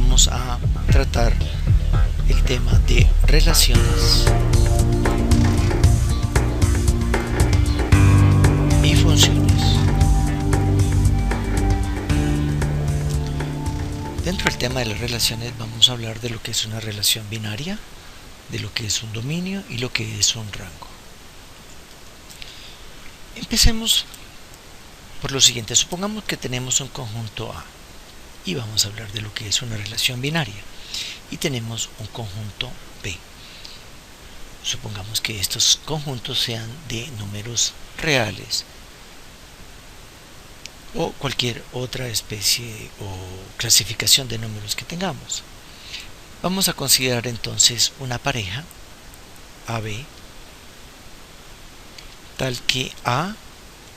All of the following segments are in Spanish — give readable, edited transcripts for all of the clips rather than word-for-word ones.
vamos a tratar el tema de relaciones y funciones. Dentro del tema de las relaciones vamos a hablar de lo que es una relación binaria, de lo que es un dominio y lo que es un rango. Empecemos por lo siguiente. Supongamos que tenemos un conjunto A y vamos a hablar de lo que es una relación binaria, y tenemos un conjunto B. Supongamos que estos conjuntos sean de números reales o cualquier otra especie o clasificación de números que tengamos. Vamos a considerar entonces una pareja AB tal que A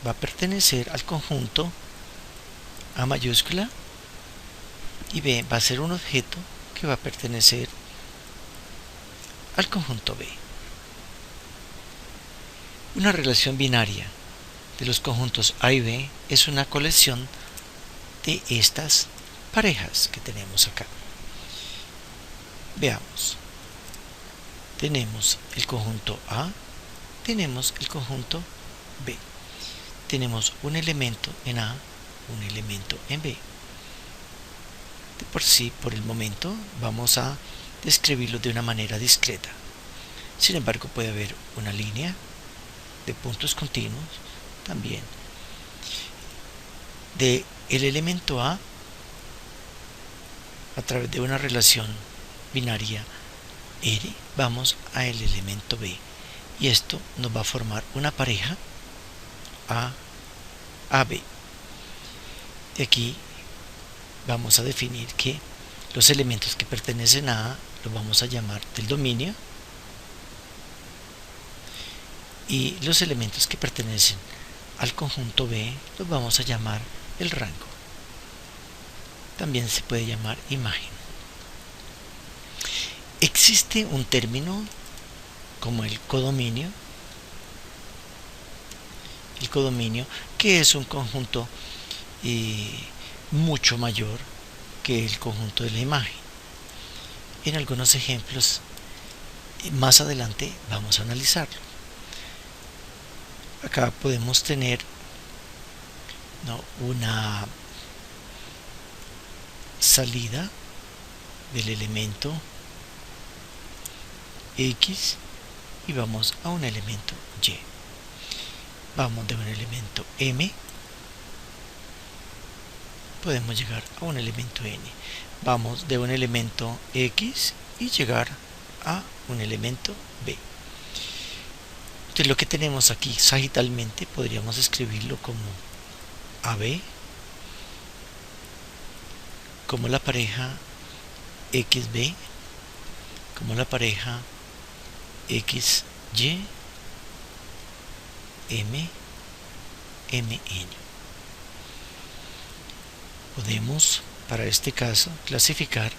va a pertenecer al conjunto A mayúscula y B va a ser un objeto que va a pertenecer al conjunto B. Una relación binaria de los conjuntos A y B es una colección de estas parejas que tenemos acá. Veamos. Tenemos el conjunto A, tenemos el conjunto B. Tenemos un elemento en A, un elemento en B. De por sí, por el momento, vamos a describirlo de una manera discreta. Sin embargo, puede haber una línea de puntos continuos también. De el elemento A través de una relación binaria R, vamos a el elemento B. Y esto nos va a formar una pareja A-B. Y aquí vamos a definir que los elementos que pertenecen a A los vamos a llamar del dominio, y los elementos que pertenecen al conjunto B los vamos a llamar el rango. También se puede llamar imagen. Existe un término como el codominio. El codominio, que es un conjunto mucho mayor que el conjunto de la imagen. En algunos ejemplos más adelante vamos a analizarlo. Acá podemos tener una salida del elemento X y vamos a un elemento Y. Vamos de un elemento M, podemos llegar a un elemento N. Vamos de un elemento X y llegar a un elemento B. Entonces lo que tenemos aquí sagitalmente podríamos escribirlo como AB, como la pareja XB, como la pareja XY, M, MN. Podemos para este caso clasificar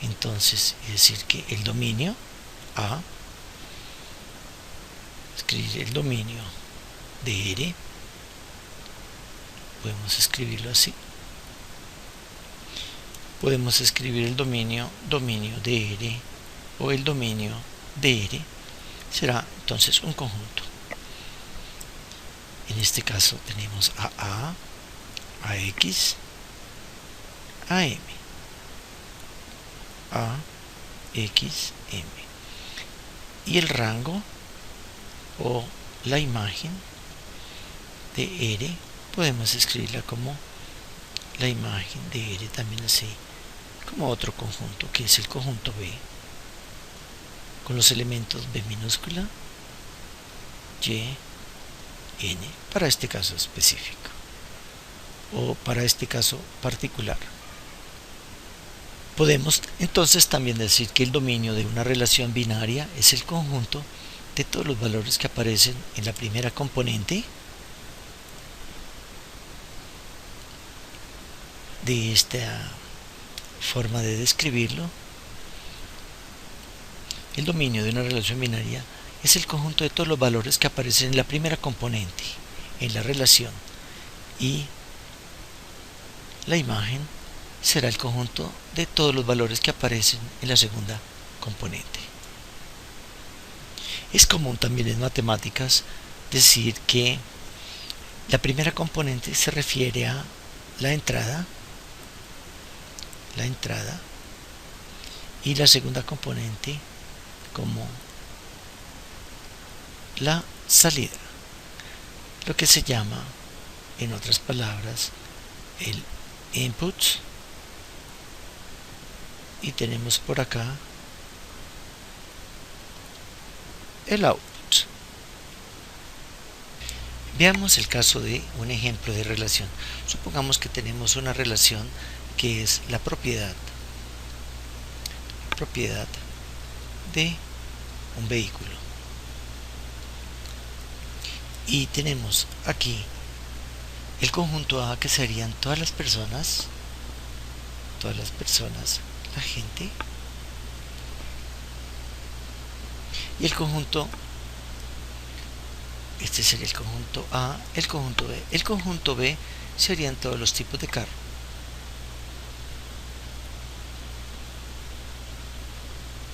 entonces y decir que el dominio A, escribir el dominio de R, podemos escribirlo así. Podemos escribir el dominio de R o el dominio de R, será entonces un conjunto. En este caso tenemos a A, a X, a M, A, X, M. Y el rango o la imagen de R podemos escribirla como la imagen de R, también así como otro conjunto, que es el conjunto B, con los elementos B minúscula, Y, N, para este caso específico o para este caso particular. Podemos entonces también decir que el dominio de una relación binaria es el conjunto de todos los valores que aparecen en la primera componente de esta forma de describirlo. El dominio de una relación binaria es el conjunto de todos los valores que aparecen en la primera componente en la relación, y la imagen será el conjunto de todos los valores que aparecen en la segunda componente. Es común también en matemáticas decir que la primera componente se refiere a la entrada, y la segunda componente como la salida, lo que se llama, en otras palabras, el input, y tenemos por acá el output. Veamos el caso de un ejemplo de relación. Supongamos que tenemos una relación que es la propiedad de un vehículo. Y tenemos aquí el conjunto A, que serían todas las personas, la gente, y el conjunto, este sería el conjunto A, el conjunto B. El conjunto B serían todos los tipos de carro.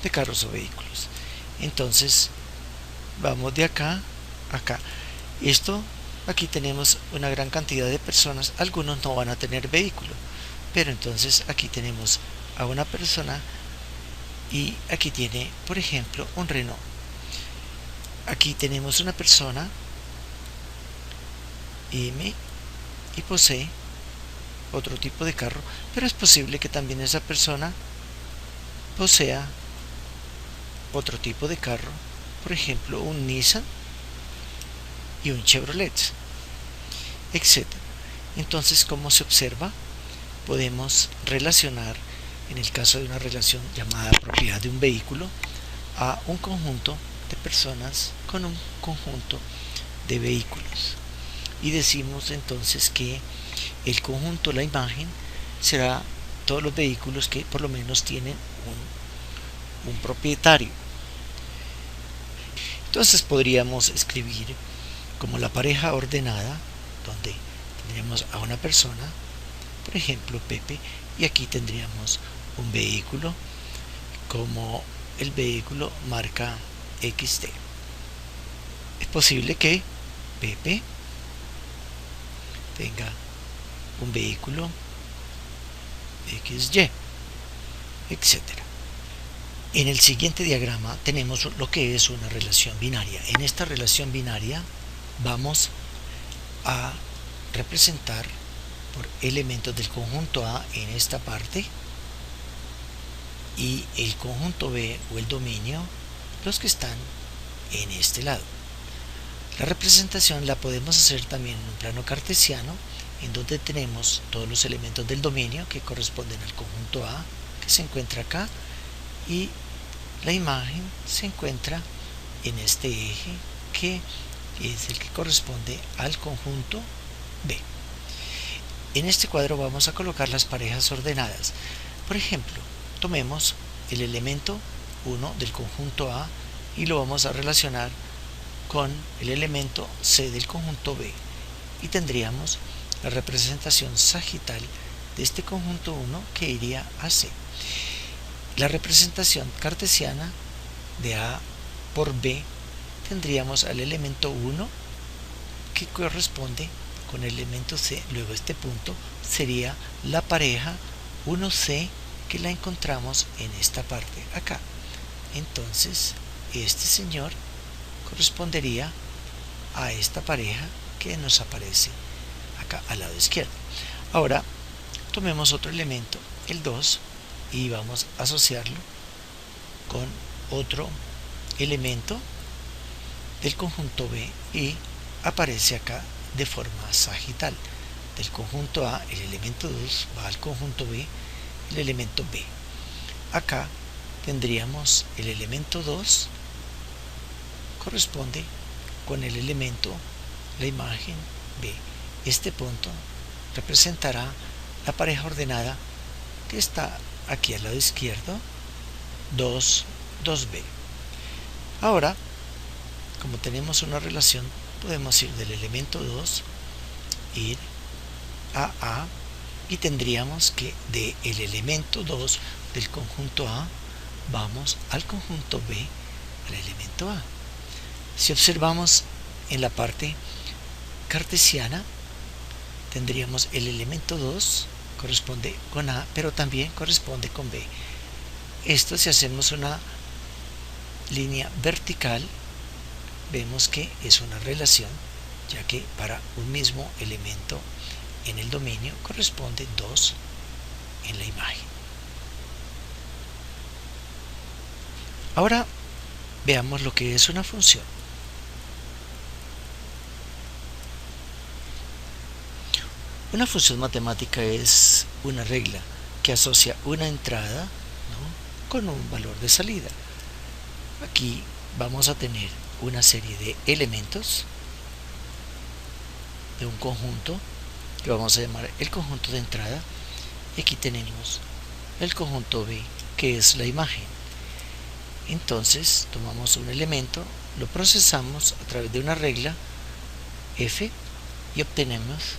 De carros o vehículos. Entonces vamos de acá a acá. Aquí tenemos una gran cantidad de personas. Algunos no van a tener vehículo, pero entonces aquí tenemos a una persona y aquí tiene, por ejemplo, un Renault. Aquí tenemos una persona M y posee otro tipo de carro, pero es posible que también esa persona posea otro tipo de carro, por ejemplo un Nissan y un Chevrolet, etc. Entonces, como se observa, podemos relacionar, en el caso de una relación llamada propiedad de un vehículo, a un conjunto de personas con un conjunto de vehículos, y decimos entonces que el conjunto, la imagen, será todos los vehículos que por lo menos tienen un propietario. Entonces podríamos escribir como la pareja ordenada, donde tendríamos a una persona, por ejemplo Pepe, y aquí tendríamos un vehículo como el vehículo marca XT. Es posible que Pepe tenga un vehículo XY, etc. En el siguiente diagrama tenemos lo que es una relación binaria. En esta relación binaria vamos a representar por elementos del conjunto A en esta parte y el conjunto B o el dominio los que están en este lado. La representación la podemos hacer también en un plano cartesiano, en donde tenemos todos los elementos del dominio que corresponden al conjunto A, que se encuentra acá, y la imagen se encuentra en este eje, que es el que corresponde al conjunto B. En este cuadro vamos a colocar las parejas ordenadas. Por ejemplo, tomemos el elemento 1 del conjunto A y lo vamos a relacionar con el elemento C del conjunto B, y tendríamos la representación sagital de este conjunto 1 que iría a C. La representación cartesiana de A por B, tendríamos al elemento 1 que corresponde con el elemento C. Luego este punto sería la pareja 1C, que la encontramos en esta parte acá. Entonces este señor correspondería a esta pareja que nos aparece acá al lado izquierdo. Ahora tomemos otro elemento, el 2, y vamos a asociarlo con otro elemento del conjunto B, y aparece acá de forma sagital. Del conjunto A, el elemento 2 va al conjunto B, el elemento B. Acá tendríamos el elemento 2 corresponde con el elemento, la imagen B. Este punto representará la pareja ordenada que está aquí al lado izquierdo, 2, 2B. Ahora, como tenemos una relación, podemos ir del elemento 2, ir a A, y tendríamos que del elemento 2 del conjunto A vamos al conjunto B, al elemento A. Si observamos en la parte cartesiana, tendríamos el elemento 2 corresponde con A, pero también corresponde con B. Esto, si hacemos una línea vertical, vemos que es una relación, ya que para un mismo elemento en el dominio corresponde 2 en la imagen. Ahora veamos lo que es una función. Una función matemática es una regla que asocia una entrada, ¿no?, con un valor de salida. Aquí vamos a tener una serie de elementos de un conjunto que vamos a llamar el conjunto de entrada, y aquí tenemos el conjunto B, que es la imagen. Entonces tomamos un elemento, lo procesamos a través de una regla f y obtenemos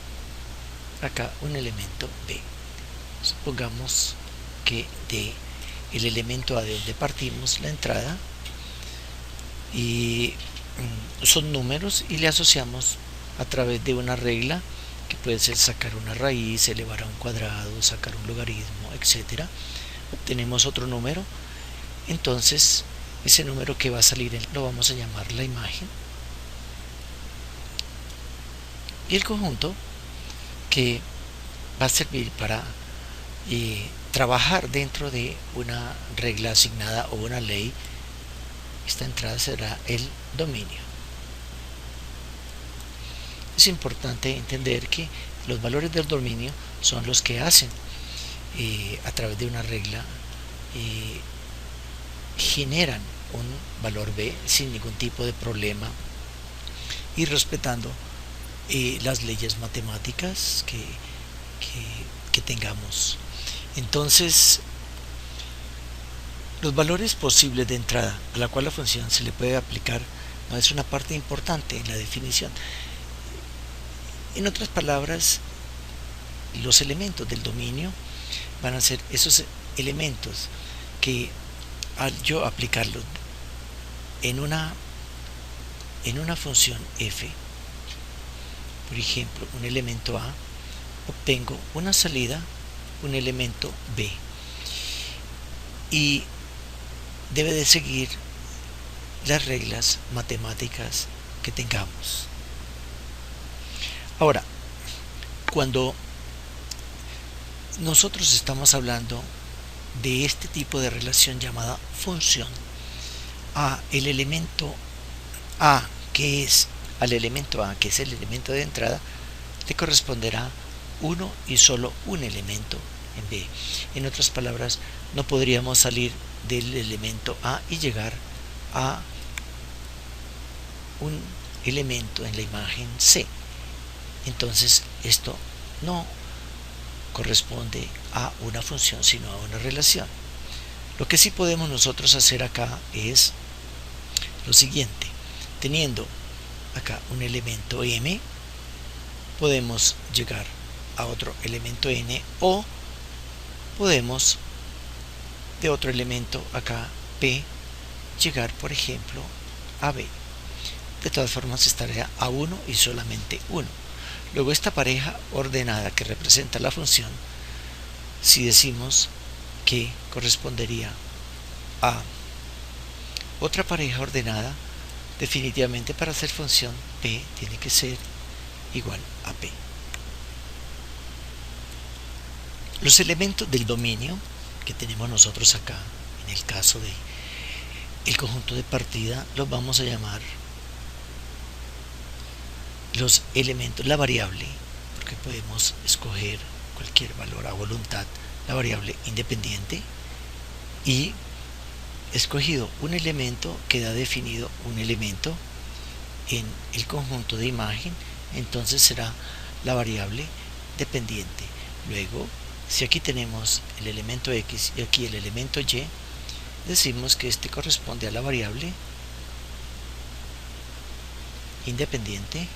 acá un elemento B. Supongamos que de el elemento A de donde partimos, la entrada, y son números, y le asociamos a través de una regla que puede ser sacar una raíz, elevar a un cuadrado, sacar un logaritmo, etc. Obtenemos otro número. Entonces ese número que va a salir lo vamos a llamar la imagen, y el conjunto que va a servir para trabajar dentro de una regla asignada o una ley, esta entrada será el dominio. Es importante entender que los valores del dominio son los que hacen a través de una regla generan un valor B sin ningún tipo de problema y respetando las leyes matemáticas que tengamos. Entonces, los valores posibles de entrada a la cual la función se le puede aplicar no es una parte importante en la definición. En otras palabras, los elementos del dominio van a ser esos elementos que al yo aplicarlos en una función f, por ejemplo un elemento A, obtengo una salida, un elemento B, y debe de seguir las reglas matemáticas que tengamos. Ahora, cuando nosotros estamos hablando de este tipo de relación llamada función, el elemento A, que es al elemento A, que es el elemento de entrada, le corresponderá uno y solo un elemento en B. En otras palabras, no podríamos salir del elemento A y llegar a un elemento en la imagen C. Entonces esto no corresponde a una función, sino a una relación. Lo que sí podemos nosotros hacer acá es lo siguiente: teniendo acá un elemento M, podemos llegar a otro elemento N, o podemos de otro elemento acá P llegar, por ejemplo, a B. De todas formas estaría a 1 y solamente 1. Luego esta pareja ordenada que representa la función, si decimos que correspondería a otra pareja ordenada, definitivamente para hacer función P tiene que ser igual a P. Los elementos del dominio que tenemos nosotros acá, en el caso de el conjunto de partida, los vamos a llamar los elementos, la variable, porque podemos escoger cualquier valor a voluntad, la variable independiente, y escogido un elemento queda definido un elemento en el conjunto de imagen, entonces será la variable dependiente. Luego, si aquí tenemos el elemento X y aquí el elemento Y, decimos que este corresponde a la variable independiente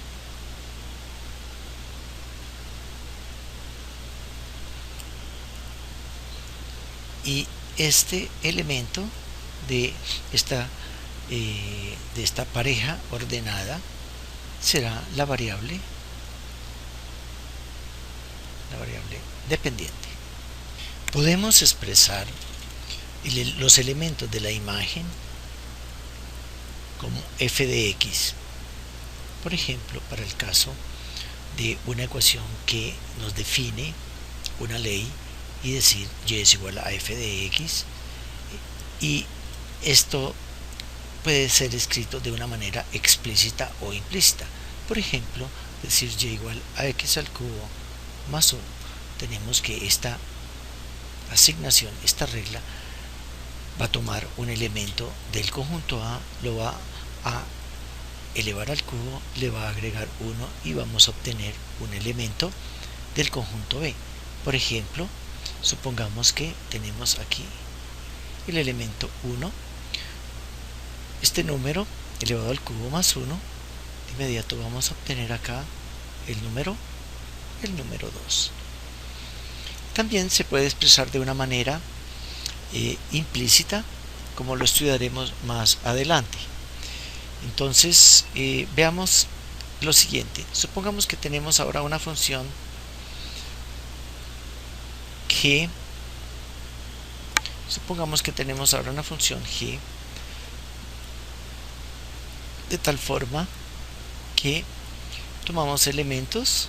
y este elemento de esta pareja ordenada será la variable dependiente. Podemos expresar los elementos de la imagen como f de x, por ejemplo, para el caso de una ecuación que nos define una ley y decir y es igual a f de x, y esto puede ser escrito de una manera explícita o implícita. Por ejemplo, decir y igual a x al cubo más 1. Tenemos que esta asignación, esta regla, va a tomar un elemento del conjunto A, lo va a elevar al cubo, le va a agregar 1 y vamos a obtener un elemento del conjunto B. Por ejemplo, supongamos que tenemos aquí el elemento 1, este número elevado al cubo más 1, de inmediato vamos a obtener acá el número 2. También se puede expresar de una manera implícita, como lo estudiaremos más adelante. Entonces veamos lo siguiente. Supongamos que tenemos ahora una función g. De tal forma que tomamos elementos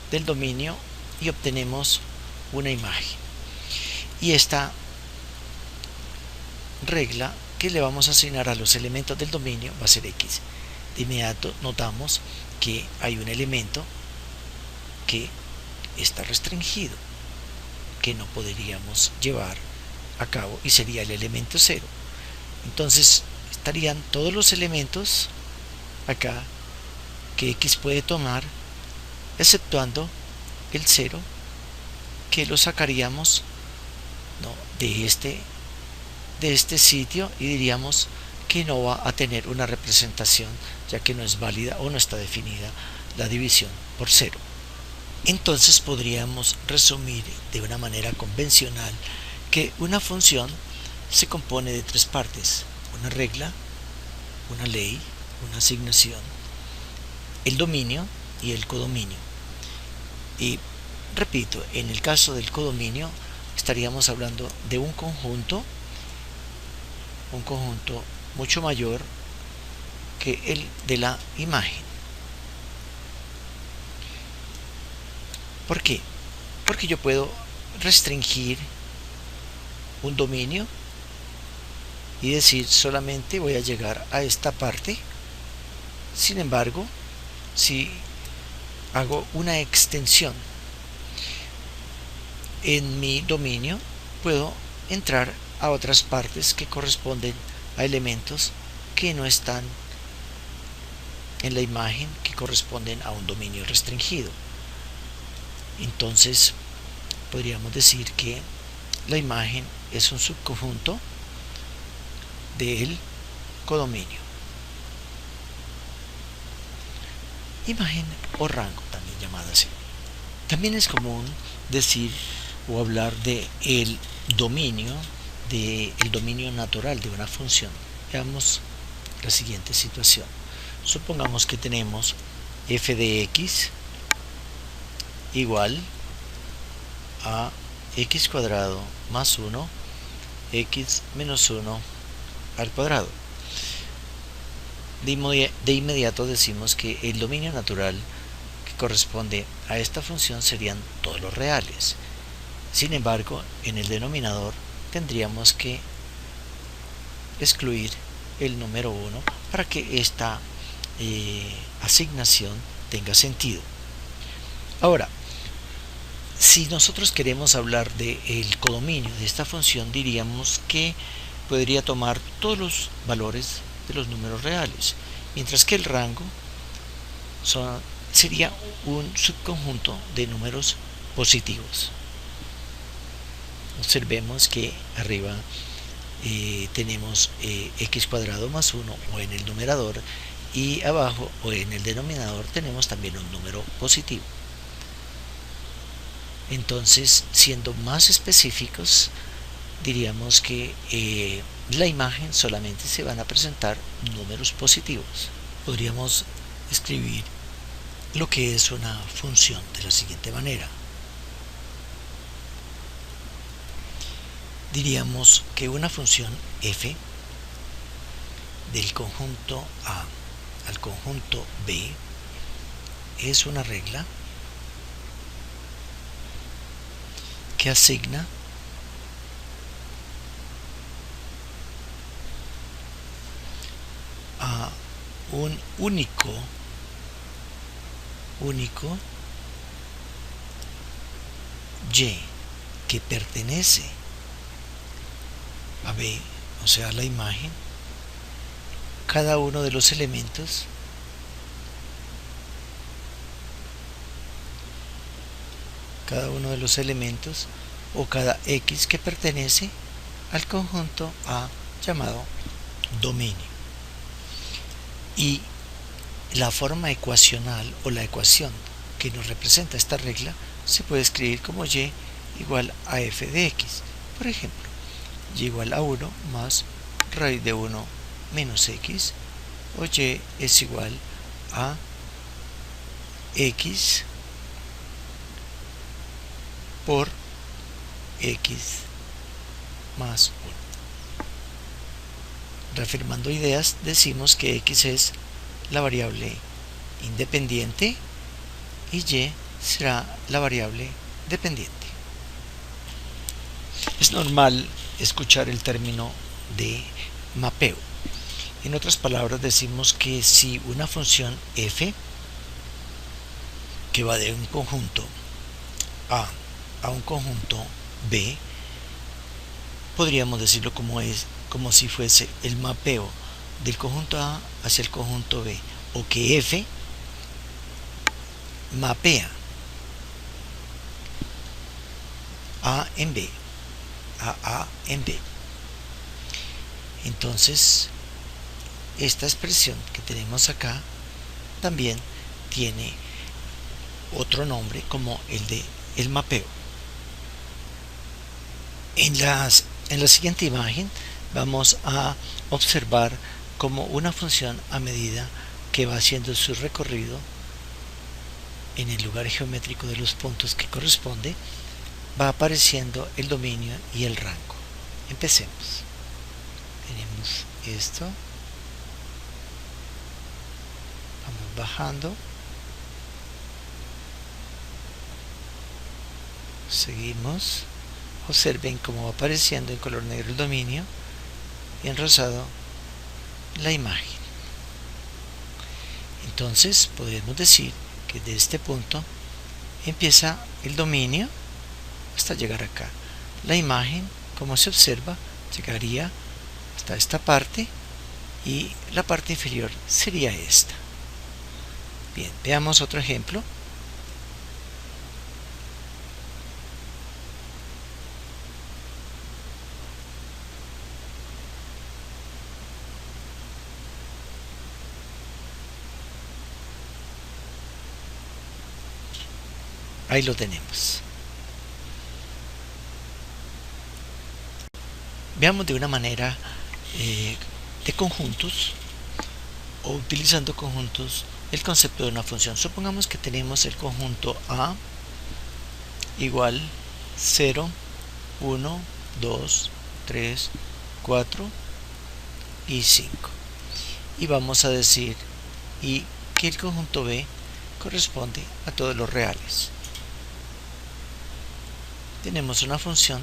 del dominio y obtenemos una imagen, y esta regla que le vamos a asignar a los elementos del dominio va a ser x. De inmediato notamos que hay un elemento que está restringido, que no podríamos llevar a cabo, y sería el elemento 0. Entonces estarían todos los elementos acá que x puede tomar, exceptuando el 0, que lo sacaríamos de este sitio y diríamos que no va a tener una representación, ya que no es válida o no está definida la división por 0. Entonces podríamos resumir de una manera convencional que una función se compone de 3 partes: una regla, una ley, una asignación, el dominio y el codominio. Y repito, en el caso del codominio estaríamos hablando de un conjunto mucho mayor que el de la imagen. ¿Por qué? Porque yo puedo restringir un dominio y decir solamente voy a llegar a esta parte. Sin embargo, si hago una extensión en mi dominio, puedo entrar a otras partes que corresponden a elementos que no están en la imagen, que corresponden a un dominio restringido. Entonces podríamos decir que la imagen es un subconjunto del codominio. Imagen o rango, también llamada así. También es común decir o hablar de el dominio natural de una función. Veamos la siguiente situación. Supongamos que tenemos f de x igual a x cuadrado más 1, x menos 1 al cuadrado. De inmediato decimos que el dominio natural que corresponde a esta función serían todos los reales. Sin embargo, en el denominador tendríamos que excluir el número 1 para que esta asignación tenga sentido. Ahora, si nosotros queremos hablar del codominio de esta función, diríamos que podría tomar todos los valores de los números reales, mientras que el rango sería un subconjunto de números positivos. Observemos que arriba tenemos x cuadrado más 1 o en el numerador, y abajo o en el denominador tenemos también un número positivo. Entonces, siendo más específicos, diríamos que la imagen solamente se van a presentar números positivos. Podríamos escribir lo que es una función de la siguiente manera. Diríamos que una función f del conjunto A al conjunto B es una regla que asigna a un único y que pertenece a B, o sea, a la imagen, cada uno de los elementos o cada X que pertenece al conjunto A llamado dominio. Y la forma ecuacional o la ecuación que nos representa esta regla se puede escribir como y igual a f de x. Por ejemplo, y igual a 1 más raíz de 1 menos x, o y es igual a x por x más 1. Reafirmando ideas, decimos que x es la variable independiente y y será la variable dependiente. Es normal escuchar el término de mapeo. En otras palabras, decimos que si una función f que va de un conjunto A a un conjunto B, podríamos decirlo como si fuese el mapeo del conjunto A hacia el conjunto B, o que f mapea A en B, a en B. Entonces, esta expresión que tenemos acá también tiene otro nombre como el de el mapeo. En la siguiente imagen vamos a observar cómo una función, a medida que va haciendo su recorrido en el lugar geométrico de los puntos que corresponde, va apareciendo el dominio y el rango. Empecemos. Tenemos esto. Vamos bajando. Seguimos. Observen cómo va apareciendo en color negro el dominio y en rosado la imagen. Entonces podemos decir que de este punto empieza el dominio hasta llegar acá. La imagen, como se observa, llegaría hasta esta parte y la parte inferior sería esta. Bien, veamos otro ejemplo. Ahí lo tenemos. Veamos de una manera de conjuntos o utilizando conjuntos el concepto de una función. Supongamos que tenemos el conjunto A igual 0, 1, 2, 3, 4 y 5. Y vamos a decir y que el conjunto B corresponde a todos los reales. Tenemos una función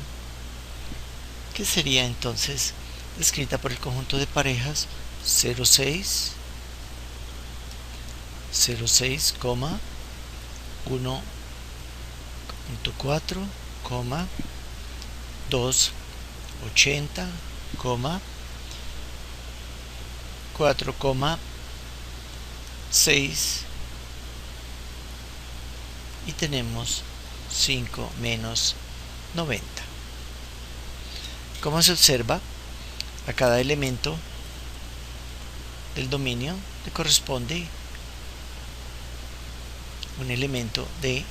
que sería entonces descrita por el conjunto de parejas 0,6, 0,6, 1.4, 2, 80, 4,6 y tenemos 5 menos 90. Como se observa, a cada elemento del dominio le corresponde un elemento de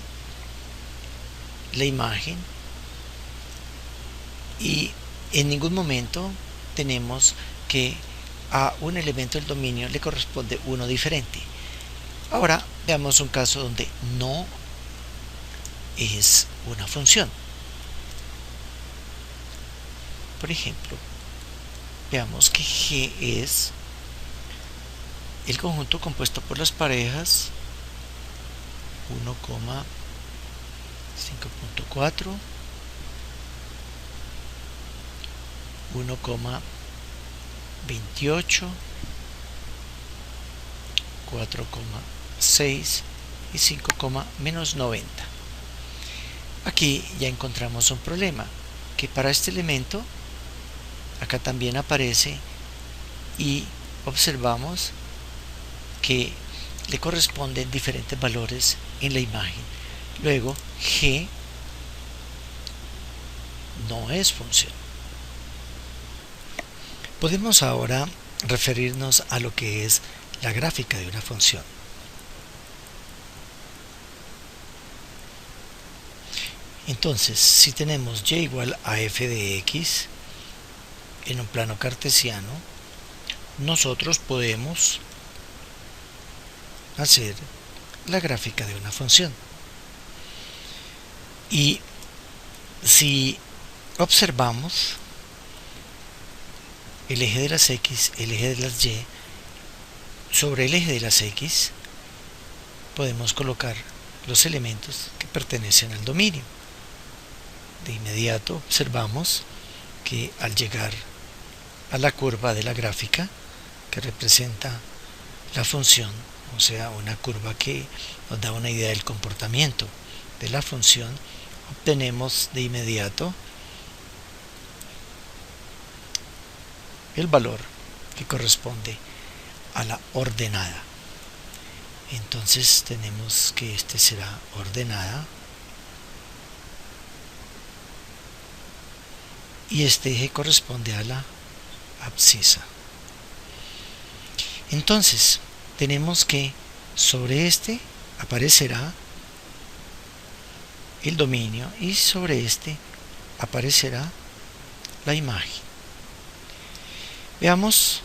la imagen y en ningún momento tenemos que a un elemento del dominio le corresponde uno diferente. Ahora veamos un caso donde no es una función. Por ejemplo, veamos que G es el conjunto compuesto por las parejas 1,5.4, 1,28, 4,6 y 5,-90. Aquí ya encontramos un problema, que para este elemento acá también aparece y observamos que le corresponden diferentes valores en la imagen. Luego G no es función. Podemos ahora referirnos a lo que es la gráfica de una función. Entonces, si tenemos y igual a f de x en un plano cartesiano, nosotros podemos hacer la gráfica de una función. Y si observamos el eje de las x, el eje de las y, sobre el eje de las x podemos colocar los elementos que pertenecen al dominio. De inmediato observamos que al llegar a la curva de la gráfica que representa la función, o sea, una curva que nos da una idea del comportamiento de la función, obtenemos de inmediato el valor que corresponde a la ordenada. Entonces tenemos que este será ordenada y este eje corresponde a la abscisa. Entonces tenemos que sobre este aparecerá el dominio y sobre este aparecerá la imagen. Veamos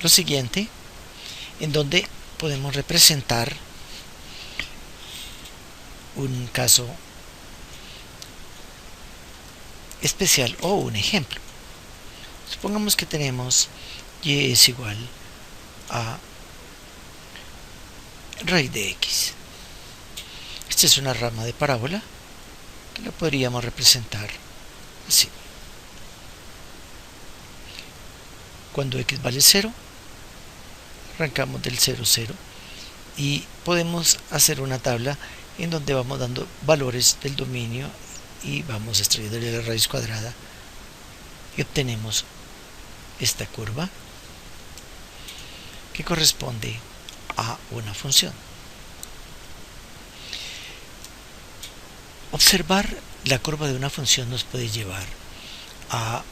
lo siguiente, en donde podemos representar un caso especial o un ejemplo. Supongamos que tenemos y es igual a raíz de x. Esta es una rama de parábola que la podríamos representar así. Cuando x vale 0, arrancamos del 0, 0 y podemos hacer una tabla en donde vamos dando valores del dominio y vamos extrayéndole la raíz cuadrada y obtenemos esta curva que corresponde a una función. Observar la curva de una función nos puede llevar a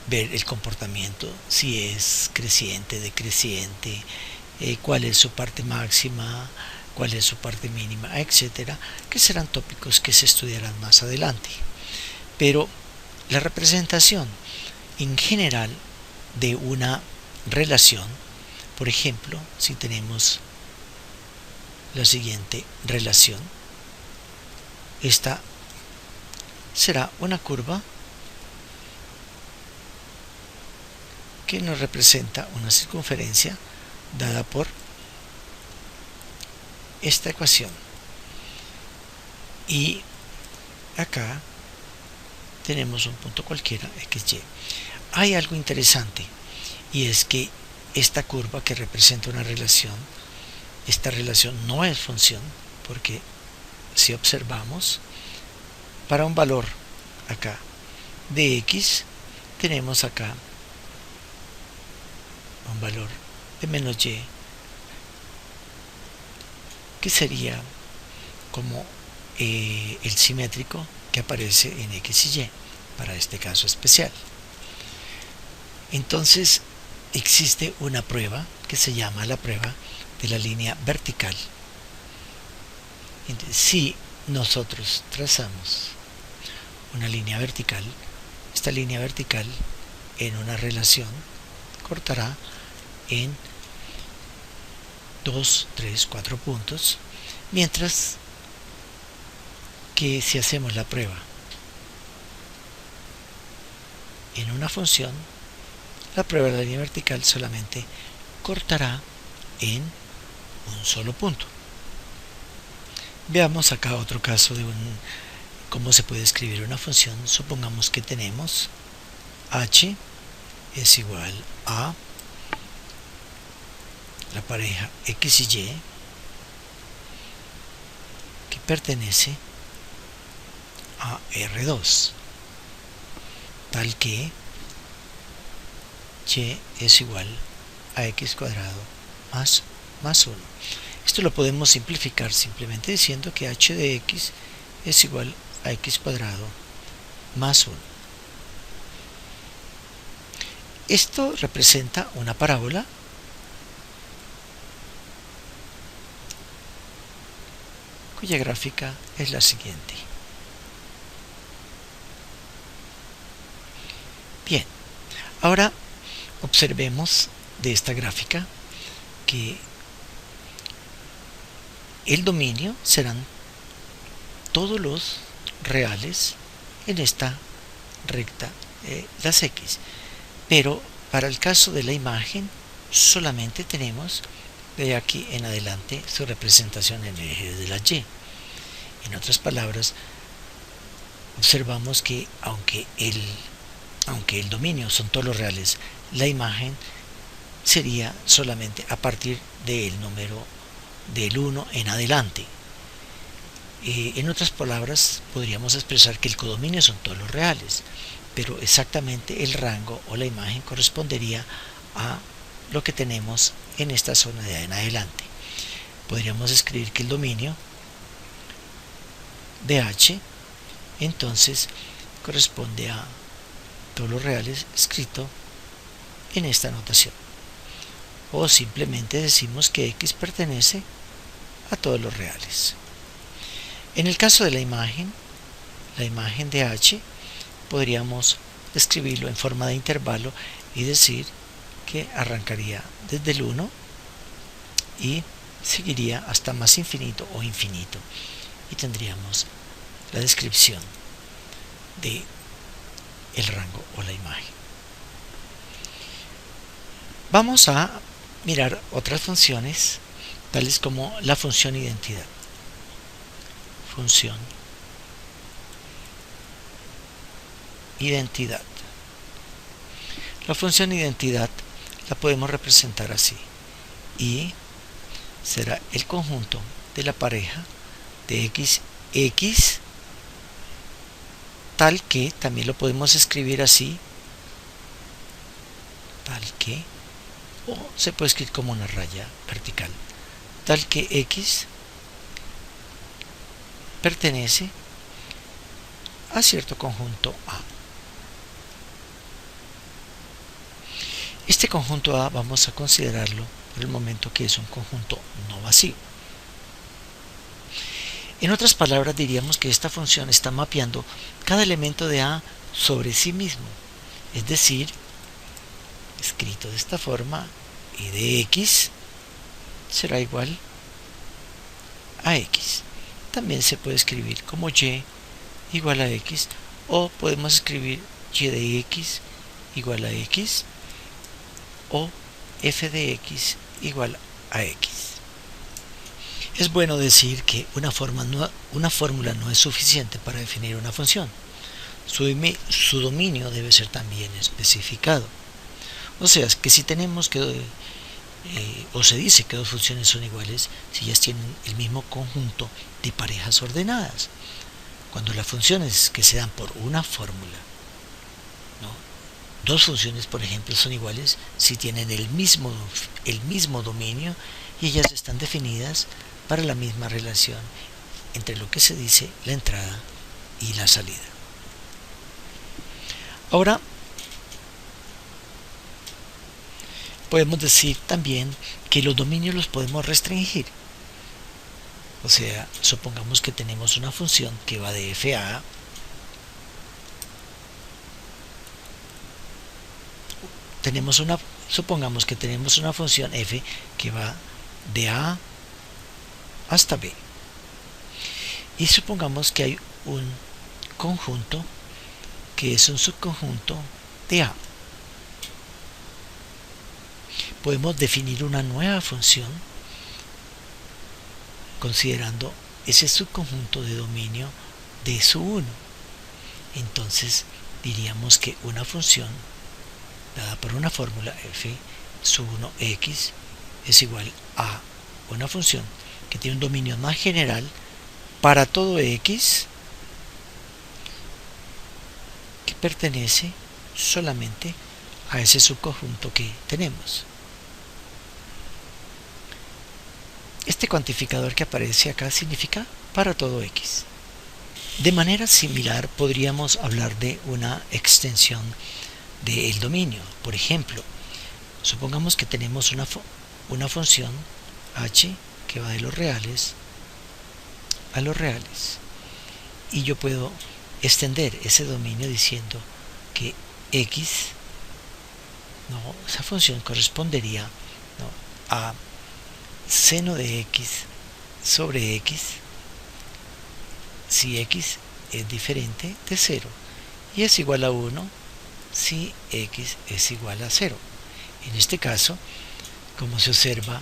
ver el comportamiento, si es creciente, decreciente, cuál es su parte máxima, cuál es su parte mínima, etcétera, que serán tópicos que se estudiarán más adelante. Pero la representación en general de una relación, por ejemplo, si tenemos la siguiente relación, esta será una curva que nos representa una circunferencia dada por esta ecuación, y acá tenemos un punto cualquiera xy. Hay algo interesante, y es que esta curva que representa una relación, esta relación no es función, porque si observamos, para un valor acá de x, tenemos acá un valor de menos y, que sería como el simétrico que aparece en x y y para este caso especial. Entonces existe una prueba que se llama la prueba de la línea vertical. Entonces, si nosotros trazamos una línea vertical, esta línea vertical en una relación cortará en 2, 3, 4 puntos, mientras que si hacemos la prueba en una función, la prueba de la línea vertical solamente cortará en un solo punto. Veamos acá otro caso de cómo se puede escribir una función. Supongamos que tenemos h es igual a la pareja x y y que pertenece a R2, tal que y es igual a x cuadrado más 1. Esto lo podemos simplificar simplemente diciendo que h de x es igual a x cuadrado más 1. Esto representa una parábola cuya gráfica es la siguiente. Bien, ahora observemos de esta gráfica que el dominio serán todos los reales en esta recta, las x, pero para el caso de la imagen solamente tenemos de aquí en adelante su representación en el eje de la y. En otras palabras, observamos que aunque el dominio son todos los reales, la imagen sería solamente a partir del número del 1 en adelante. En otras palabras, podríamos expresar que el codominio son todos los reales, pero exactamente el rango o la imagen correspondería a lo que tenemos en esta zona de ahí en adelante. Podríamos escribir que el dominio de h entonces corresponde a todos los reales escrito en esta notación, o simplemente decimos que x pertenece a todos los reales. En el caso de la imagen de h, podríamos escribirlo en forma de intervalo y decir que arrancaría desde el 1 y seguiría hasta más infinito o infinito, y tendríamos la descripción de el rango o la imagen. Vamos a mirar otras funciones, tales como la función identidad. Función identidad. La función identidad la podemos representar así: y será el conjunto de la pareja de x, tal que también lo podemos escribir así, tal que, o se puede escribir como una raya vertical, tal que x pertenece a cierto conjunto A. Este conjunto A vamos a considerarlo por el momento que es un conjunto no vacío. En otras palabras, diríamos que esta función está mapeando cada elemento de A sobre sí mismo, es decir, escrito de esta forma, y de x será igual a x. También se puede escribir como y igual a x, o podemos escribir y de x igual a x, o f de x igual a x. Es bueno decir que una fórmula no es suficiente para definir una función. Su dominio debe ser también especificado. O sea, que si tenemos o se dice que dos funciones son iguales si ellas tienen el mismo conjunto de parejas ordenadas. Cuando las funciones que se dan por una fórmula, dos funciones por ejemplo son iguales si tienen el mismo dominio y ellas están definidas para la misma relación entre lo que se dice la entrada y la salida. Ahora podemos decir también que los dominios los podemos restringir. O sea, supongamos que tenemos una función que va de f a a. Supongamos que tenemos una función f que va de a hasta b. Y supongamos que hay un conjunto que es un subconjunto de a. Podemos definir una nueva función considerando ese subconjunto de dominio de sub 1. Entonces diríamos que una función dada por una fórmula f sub 1 x es igual a una función que tiene un dominio más general para todo x que pertenece solamente a ese subconjunto que tenemos. Este cuantificador que aparece acá significa para todo x. De manera similar podríamos hablar de una extensión del dominio. Por ejemplo, supongamos que tenemos una función h que va de los reales a los reales, y yo puedo extender ese dominio diciendo que x, esa función correspondería a seno de x sobre x si x es diferente de 0 y es igual a 1 si x es igual a 0. En este caso, como se observa,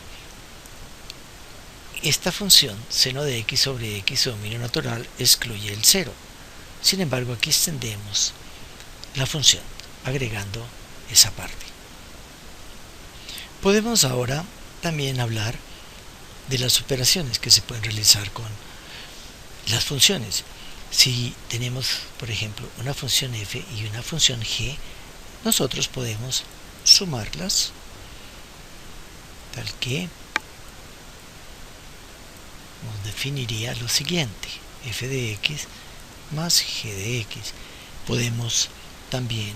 esta función seno de x sobre x, su dominio natural, excluye el 0. Sin embargo, aquí extendemos la función agregando esa parte. Podemos ahora también hablar de las operaciones que se pueden realizar con las funciones. Si tenemos, por ejemplo, una función f y una función g, nosotros podemos sumarlas tal que nos definiría lo siguiente: f de x más g de x. Podemos también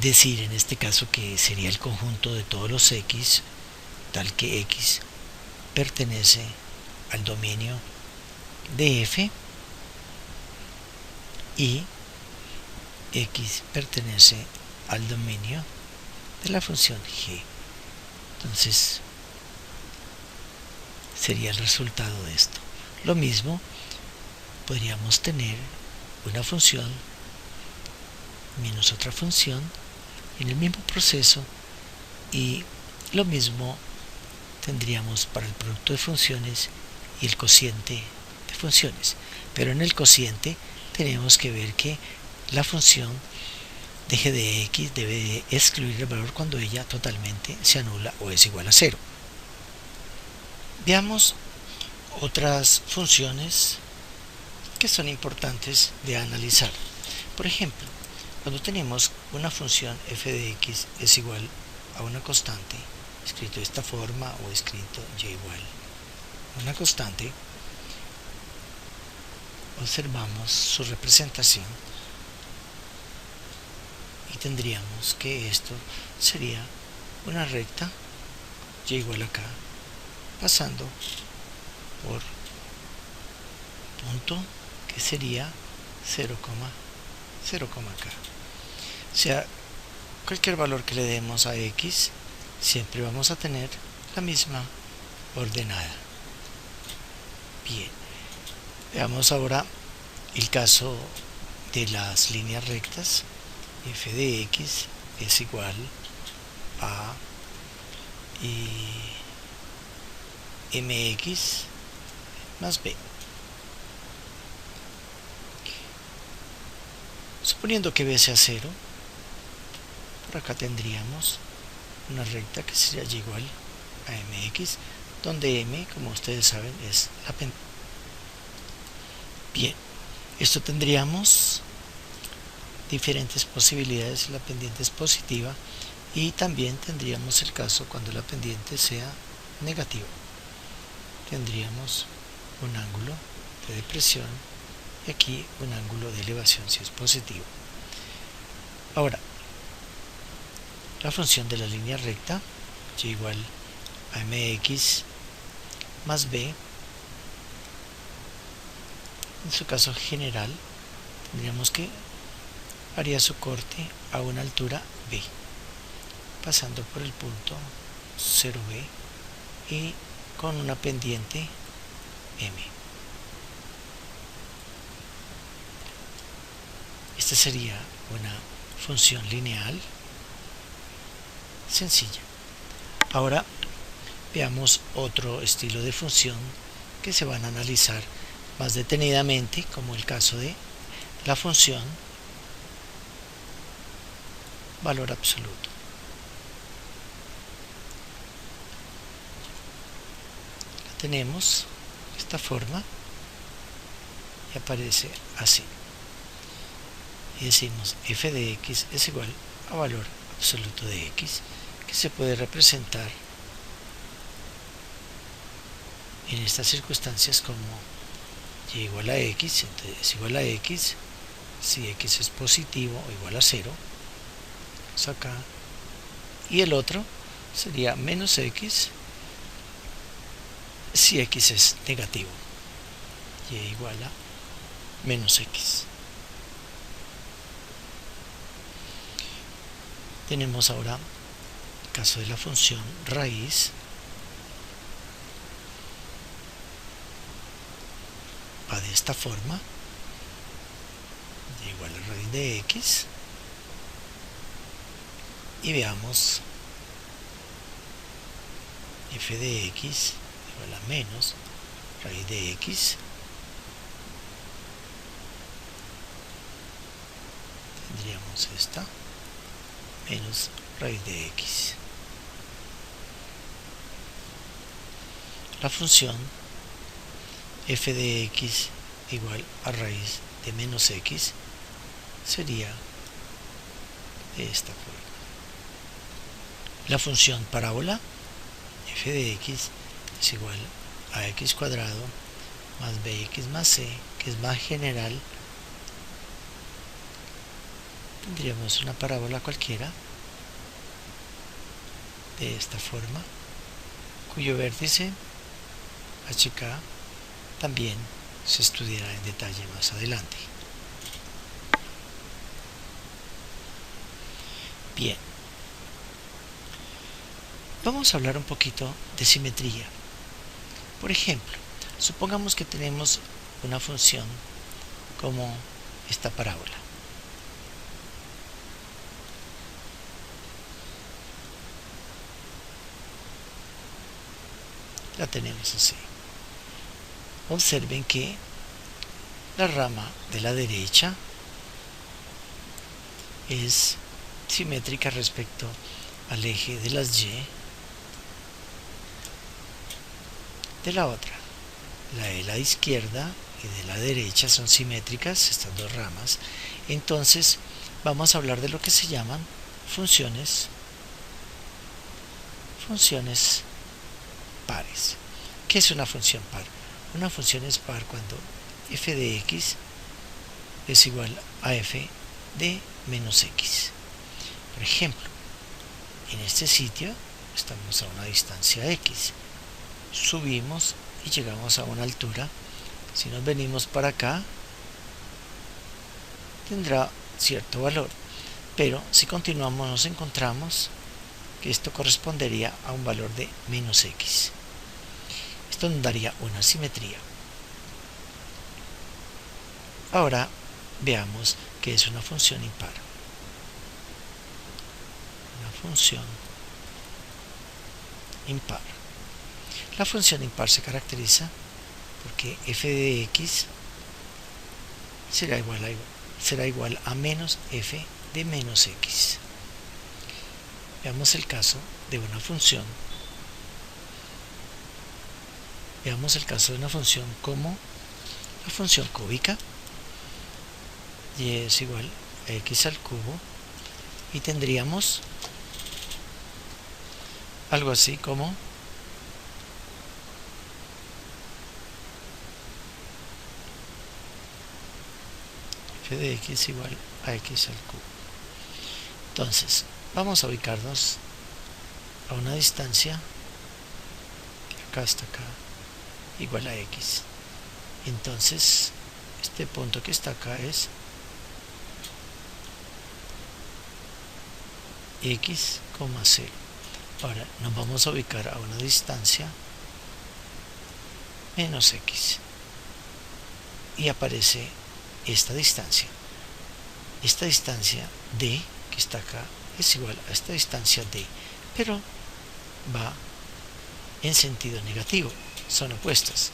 decir en este caso que sería el conjunto de todos los x, tal que x pertenece al dominio de f y x pertenece al dominio de la función g. Entonces sería el resultado de esto. Lo mismo podríamos tener una función menos otra función en el mismo proceso, y lo mismo tendríamos para el producto de funciones y el cociente de funciones. Pero en el cociente tenemos que ver que la función de g de x debe de excluir el valor cuando ella totalmente se anula o es igual a 0. Veamos otras funciones que son importantes de analizar. Por ejemplo, cuando tenemos una función f de x es igual a una constante, escrito de esta forma o escrito y igual a una constante, observamos su representación y tendríamos que esto sería una recta y igual acá, pasando por punto que sería 0,0, acá. O sea, cualquier valor que le demos a x, siempre vamos a tener la misma ordenada. Bien, veamos ahora el caso de las líneas rectas. F de x es igual a mx más b. Suponiendo que b sea 0, por acá tendríamos una recta que sería y igual a mx, donde m, como ustedes saben, es la pendiente. Bien, esto tendríamos diferentes posibilidades. La pendiente es positiva, y también tendríamos el caso cuando la pendiente sea negativa. Tendríamos un ángulo de depresión y aquí un ángulo de elevación si es positivo. Ahora, la función de la línea recta y igual a mx más b En su caso general, tendríamos que haría su corte a una altura B, pasando por el punto 0B y con una pendiente M. Esta sería una función lineal sencilla. Ahora veamos otro estilo de función que se van a analizar más detenidamente, como el caso de la función valor absoluto. La tenemos de esta forma y aparece así. Y decimos f de x es igual a valor absoluto de x, que se puede representar en estas circunstancias como y igual a x, entonces es igual a x si x es positivo o igual a 0, acá, y el otro sería menos x si x es negativo, y igual a menos x. Tenemos ahora el caso de la función raíz. Va de esta forma, y igual a raíz de x, y veamos f de x igual a menos raíz de x, tendríamos esta menos raíz de x. La función f de x igual a raíz de menos x sería de esta forma. La función parábola f de x es igual a x cuadrado más bx más c, que es más general. Tendríamos una parábola cualquiera de esta forma, cuyo vértice hk también se estudiará en detalle más adelante. Bien, vamos a hablar un poquito de simetría. Por ejemplo, supongamos que tenemos una función como esta parábola. La tenemos así. Observen que la rama de la derecha es simétrica respecto al eje de las y de la otra. La de la izquierda y de la derecha son simétricas, estas dos ramas. Entonces vamos a hablar de lo que se llaman funciones pares. ¿Qué es una función par? Una función es par cuando f de x es igual a f de menos x. Por ejemplo, en este sitio estamos a una distancia x, subimos y llegamos a una altura. Si nos venimos para acá, tendrá cierto valor, pero si continuamos nos encontramos que esto correspondería a un valor de menos x. Esto nos daría una simetría. Ahora veamos qué es una función impar. Una función impar. La función impar se caracteriza porque f de x será igual a menos f de menos x. Veamos el caso de una función. Veamos el caso de una función como la función cúbica, y es igual a x al cubo, y tendríamos algo así como f de x igual a x al cubo. Entonces vamos a ubicarnos a una distancia de acá hasta acá igual a x. Entonces este punto que está acá es x, 0. Ahora nos vamos a ubicar a una distancia menos x y aparece esta distancia d que está acá es igual a esta distancia d, pero va en sentido negativo, son opuestas.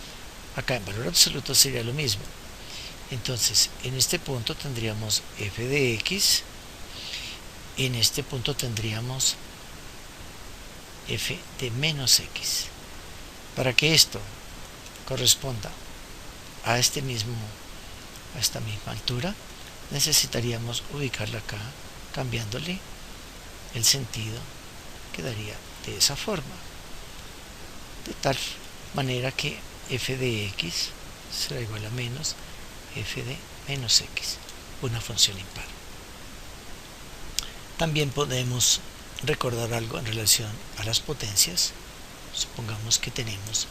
Acá en valor absoluto sería lo mismo. Entonces en este punto tendríamos f de x, en este punto tendríamos f de menos x. Para que esto corresponda a esta misma altura, necesitaríamos ubicarla acá, cambiándole el sentido, quedaría de esa forma, de tal manera que f de x será igual a menos f de menos x, una función impar. También podemos recordar algo en relación a las potencias. Supongamos que tenemos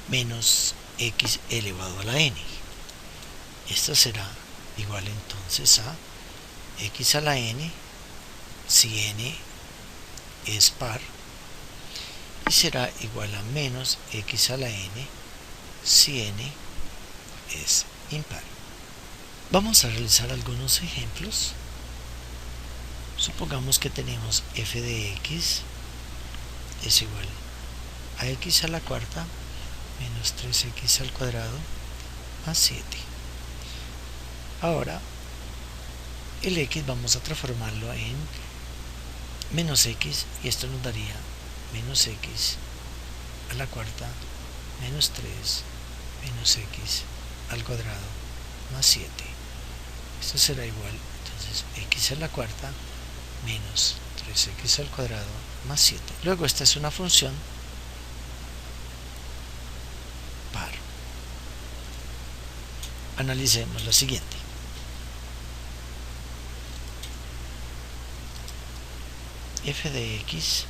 menos x elevado a la n. Esto será igual entonces a x a la n si n es par, y será igual a menos x a la n si n es impar. Vamos a realizar algunos ejemplos. Supongamos que tenemos f de x es igual a x a la cuarta menos 3x al cuadrado más 7. Ahora el x vamos a transformarlo en menos x, y esto nos daría menos x a la cuarta menos 3 menos x al cuadrado más 7. Esto será igual entonces x a la cuarta menos 3x al cuadrado más 7. Luego esta es una función par. Analicemos lo siguiente. F de x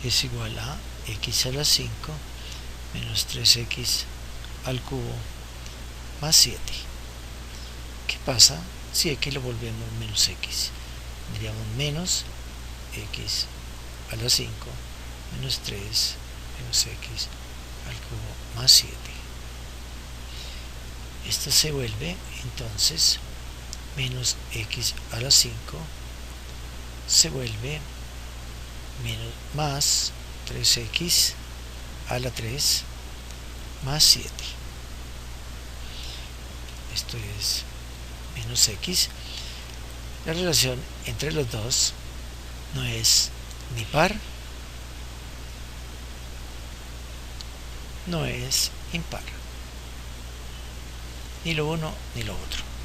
es igual a x a la 5 menos 3x al cubo más 7. ¿Qué pasa si x lo volvemos menos x? Tendríamos menos x a la 5 menos 3 menos x al cubo más 7. Esto se vuelve entonces menos x a la 5 se vuelve menos más 3x a la 3 más 7. Esto es menos x. La relación entre los dos no es ni par, no es impar, ni lo uno ni lo otro.